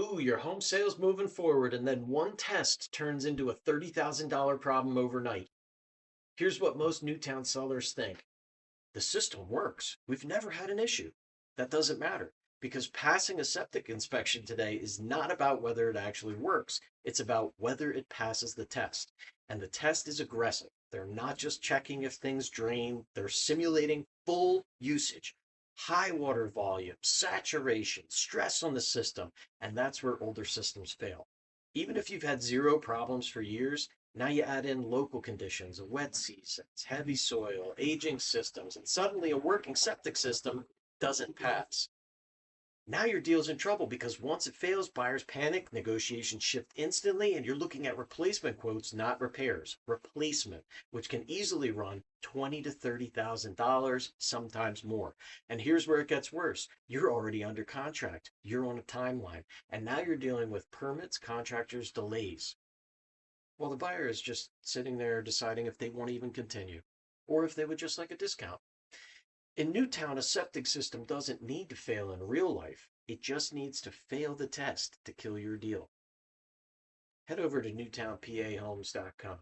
Ooh, your home sale's moving forward, and then one test turns into a $30,000 problem overnight. Here's what most Newtown sellers think: the system works. We've never had an issue. That doesn't matter because passing a septic inspection today is not about whether it actually works. It's about whether it passes the test. And the test is aggressive. They're not just checking if things drain, they're simulating full usage, high water volume, saturation, stress on the system. And that's where older systems fail. Even if you've had zero problems for years, now you add in local conditions, wet seasons, heavy soil, aging systems, and suddenly a working septic system doesn't pass. Now your deal's in trouble because once it fails, buyers panic, negotiations shift instantly, and you're looking at replacement quotes, not repairs. Replacement, which can easily run $20,000 to $30,000, sometimes more. And here's where it gets worse. You're already under contract. You're on a timeline, and now you're dealing with permits, contractors, delays. Well, the buyer is just sitting there deciding if they want to even continue or if they would just like a discount. In Newtown, a septic system doesn't need to fail in real life. It just needs to fail the test to kill your deal. Head over to newtownpahomes.com.